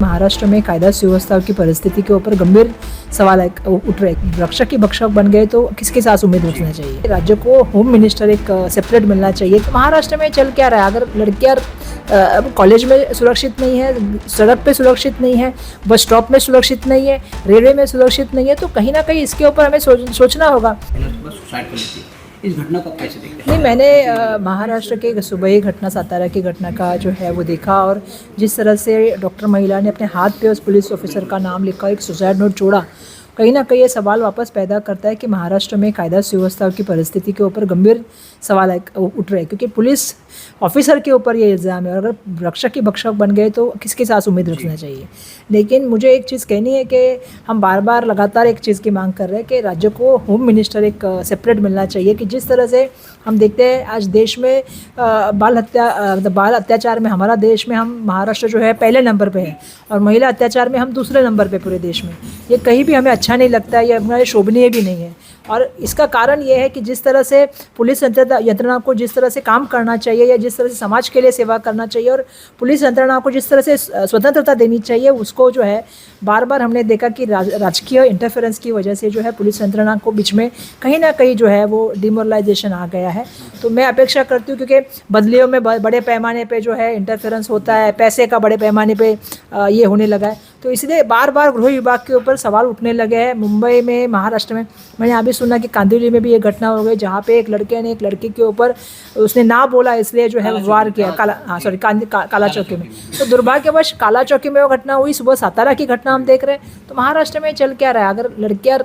महाराष्ट्र में कायदा सुव्यवस्था की परिस्थिति के ऊपर गंभीर सवाल उठ रहे हैं। रक्षक ही भक्षक बन गए तो किसके साथ उम्मीद रखना चाहिए। राज्य को होम मिनिस्टर एक सेपरेट मिलना चाहिए। तो महाराष्ट्र में चल क्या रहा है, अगर लड़कियां कॉलेज में सुरक्षित नहीं है, सड़क पे सुरक्षित नहीं है, बस स्टॉप में सुरक्षित नहीं है, रेलवे में सुरक्षित नहीं है, तो कहीं ना कहीं इसके ऊपर हमें सोचना होगा। इस घटना को कैसे देखते हैं? नहीं, मैंने महाराष्ट्र के सुबह ही घटना, सातारा की घटना का जो है वो देखा, और जिस तरह से डॉक्टर महिला ने अपने हाथ पे उस पुलिस ऑफिसर का नाम लिखा, एक सुसाइड नोट जोड़ा, कहीं ना कहीं ये सवाल वापस पैदा करता है कि महाराष्ट्र में कायदा सुव्यवस्था की परिस्थिति के ऊपर गंभीर सवाल उठ रहे हैं, क्योंकि पुलिस ऑफिसर के ऊपर ये इल्ज़ाम है, और अगर रक्षक ही भक्षक बन गए तो किसके साथ उम्मीद रखना चाहिए। लेकिन मुझे एक चीज़ कहनी है कि हम बार बार लगातार एक चीज़ की मांग कर रहे हैं कि राज्य को होम मिनिस्टर एक सेपरेट मिलना चाहिए, कि जिस तरह से हम देखते हैं आज देश में बाल अत्याचार में हमारा देश में, हम महाराष्ट्र जो है पहले नंबर पे है, और महिला अत्याचार में हम दूसरे नंबर पे पूरे देश में। ये कहीं भी हमें अच्छा नहीं लगता है, ये हमारे शोभनीय भी नहीं है। और इसका कारण ये है कि जिस तरह से पुलिस यंत्रणा को जिस तरह से काम करना चाहिए, या जिस तरह से समाज के लिए सेवा करना चाहिए, और पुलिस यंत्रणा को जिस तरह से स्वतंत्रता देनी चाहिए, उसको जो है बार बार हमने देखा कि राजकीय इंटरफेरेंस की वजह से जो है पुलिस यंत्रणा को बीच में कहीं ना कहीं जो है वो डिमोरलाइजेशन आ गया है। तो मैं अपेक्षा करती हूँ, क्योंकि बदलियों में बड़े पैमाने पे जो है इंटरफेरेंस होता है, पैसे का बड़े पैमाने पे ये होने लगा है, तो इसलिए बार बार गृह विभाग के ऊपर सवाल उठने लगे हैं। मुंबई में, महाराष्ट्र में, मैंने अभी सुना कि कांदिवली में भी ये घटना हो गई, जहाँ पे एक लड़के ने एक लड़की के ऊपर उसने ना बोला इसलिए जो है वार किया, काला चौकी में। तो दुर्भाग्यवश काला चौकी में वो घटना हुई, सुबह सातारा की घटना हम देख रहे हैं। तो महाराष्ट्र में चल क्या रहा है, अगर लड़कियां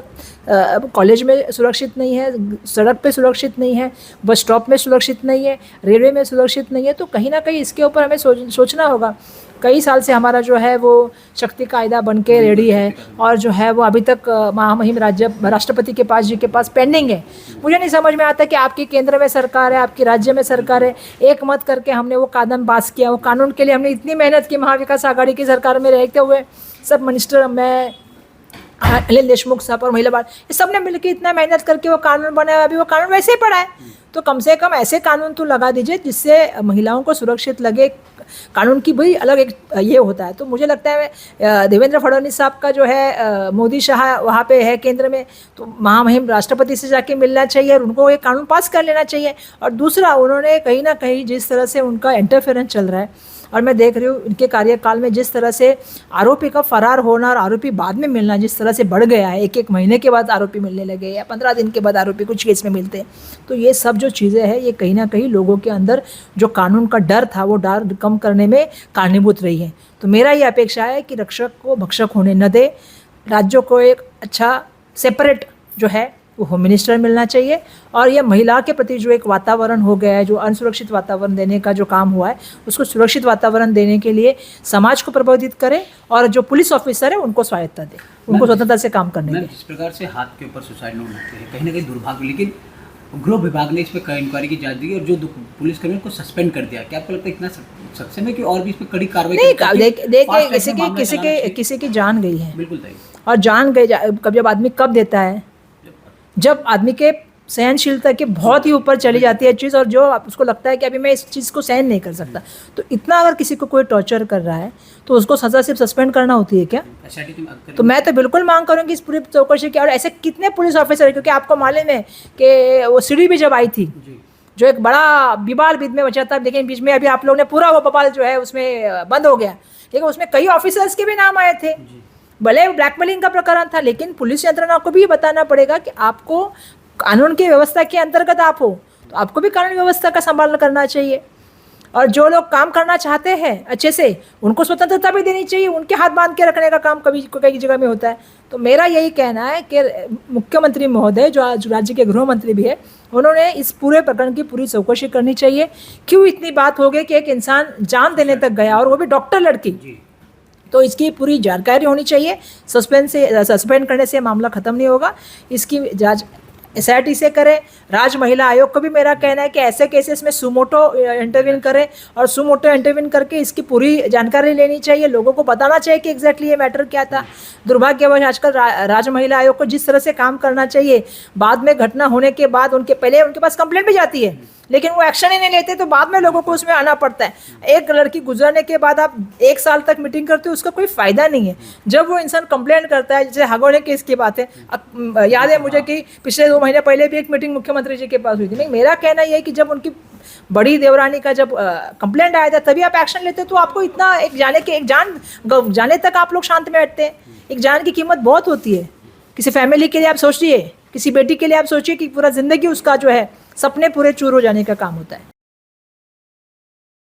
कॉलेज में सुरक्षित नहीं है, सड़क पे सुरक्षित नहीं है, बस स्टॉप में सुरक्षित नहीं है, रेलवे में सुरक्षित नहीं है, तो कहीं ना कहीं इसके ऊपर हमें सोचना होगा। कई साल से हमारा जो है वो शक्ति कायदा बन के रेडी है, और जो है वो अभी तक महामहिम राष्ट्रपति के पास जी के पास पेंडिंग है। मुझे नहीं समझ में आता कि आपकी केंद्र में सरकार है, आपकी राज्य में सरकार है, एक मत करके हमने वो कानून पास किया। वो कानून के लिए हमने इतनी मेहनत की, महाविकास आघाड़ी की सरकार में रहते हुए सब मिनिस्टर, मैं, अनिल देशमुख साहब और महिला बाल, ये सब ने मिलकर इतना मेहनत करके वो कानून बनाया। अभी वो कानून वैसे ही पड़ा है, तो कम से कम ऐसे कानून तो लगा दीजिए जिससे महिलाओं को सुरक्षित लगे। कानून की भी अलग एक ये होता है। तो मुझे लगता है देवेंद्र फडणवीस साहब का जो है मोदी शाह वहाँ पे है केंद्र में, तो महामहिम राष्ट्रपति से जाके मिलना चाहिए और उनको एक कानून पास कर लेना चाहिए। और दूसरा, उन्होंने कहीं ना कहीं जिस तरह से उनका इंटरफेरेंस चल रहा है, और मैं देख रही हूँ इनके कार्यकाल में जिस तरह से आरोपी का फरार होना और आरोपी बाद में मिलना जिस तरह से बढ़ गया है, एक महीने के बाद आरोपी मिलने लगे, या 15 दिन के बाद आरोपी कुछ केस में मिलते हैं। तो ये सब जो चीज़ें हैं, ये कहीं ना कहीं लोगों के अंदर जो कानून का डर था, वो डर कम करने में कारणीभूत रही है। तो मेरा ये अपेक्षा है कि रक्षक को भक्षक होने न दे, राज्यों को एक अच्छा सेपरेट जो है वो होम मिनिस्टर मिलना चाहिए, और ये महिला के प्रति जो एक वातावरण हो गया है, जो असुरक्षित वातावरण देने का जो काम हुआ है, उसको सुरक्षित वातावरण देने के लिए समाज को प्रबोधित करे, और जो पुलिस ऑफिसर है उनको स्वायत्ता दे, उनको स्वतंत्रता से काम करने दें। जिस प्रकार से हाथ के ऊपर सुसाइड नोट होते हैं, कहीं ना कहीं दुर्भाग्य, लेकिन गृह विभाग ने इस पर इंक्वायरी की जांच दी और जो पुलिसकर्मियों को सस्पेंड कर दिया। क्या आपको लगता है इतना सक्षम है कि और भी इस पर कड़ी कार्रवाई नहीं? देखिए, किसी की जान गई है, बिल्कुल, और जान गई कब, जब आदमी कब देता है, जब आदमी के सहनशीलता के बहुत ही ऊपर चली जाती है चीज़, और जो उसको लगता है कि अभी मैं इस चीज़ को सहन नहीं कर सकता। तो इतना अगर किसी को कोई टॉर्चर कर रहा है तो उसको सज़ा सिर्फ सस्पेंड करना होती है क्या? तो मैं तो बिल्कुल मांग करूँगी इस पूरी चौकसी की। और ऐसे कितने पुलिस ऑफिसर है, क्योंकि आपको मालूम है कि वो सीढ़ी भी जब आई थी, जो एक बड़ा बिबाल बीच में बचा था, लेकिन बीच में अभी आप लोगों ने पूरा वो बवाल जो है उसमें बंद हो गया, लेकिन उसमें कई ऑफिसर्स के भी नाम आए थे। भले ब्लैकमेलिंग का प्रकरण था, लेकिन पुलिस यंत्रणा को भी ये बताना पड़ेगा कि आपको कानून की व्यवस्था के अंतर्गत आप हो, तो आपको भी कानून व्यवस्था का संभाल करना चाहिए। और जो लोग काम करना चाहते हैं अच्छे से, उनको स्वतंत्रता भी देनी चाहिए, उनके हाथ बांध के रखने का काम कई जगह में होता है। तो मेरा यही कहना है कि मुख्यमंत्री महोदय, जो राज्य के गृह मंत्री भी है, उन्होंने इस पूरे प्रकरण की पूरी चौकसी करनी चाहिए। क्यों इतनी बात हो गई कि एक इंसान जान देने तक गया, और वो भी डॉक्टर लड़की, तो इसकी पूरी जानकारी होनी चाहिए। सस्पेंड करने से मामला ख़त्म नहीं होगा, इसकी जांच SIT से करें। राज्य महिला आयोग को भी मेरा कहना है कि ऐसे केसेस में सुमोटो इंटरवीन करें, और सुमोटो इंटरवीन करके इसकी पूरी जानकारी लेनी चाहिए, लोगों को बताना चाहिए कि एग्जैक्टली ये मैटर क्या था। दुर्भाग्यवश आजकल राज्य महिला आयोग को जिस तरह से काम करना चाहिए, बाद में घटना होने के बाद पहले उनके पास कंप्लेंट भी जाती है, लेकिन वो एक्शन ही नहीं लेते, तो बाद में लोगों को उसमें आना पड़ता है। एक लड़की गुजरने के बाद आप 1 साल तक मीटिंग करते हो, उसका कोई फायदा नहीं है। जब वो इंसान कंप्लेंट करता है, जैसे हागोड़े केस की बात है, याद है मुझे कि पिछले 2 महीने पहले भी एक मीटिंग मुख्यमंत्री जी के पास हुई थी। मेरा कहना यह है कि जब उनकी बड़ी देवरानी का जब कंप्लेंट आया था तभी आप एक्शन लेते, तो आपको इतना एक जान जाने तक आप लोग शांत में बैठते हैं। एक जान की कीमत बहुत होती है। किसी फैमिली के लिए आप सोचिए, किसी बेटी के लिए आप सोचिए कि पूरा जिंदगी उसका जो है सपने पूरे चूर हो जाने का काम होता है।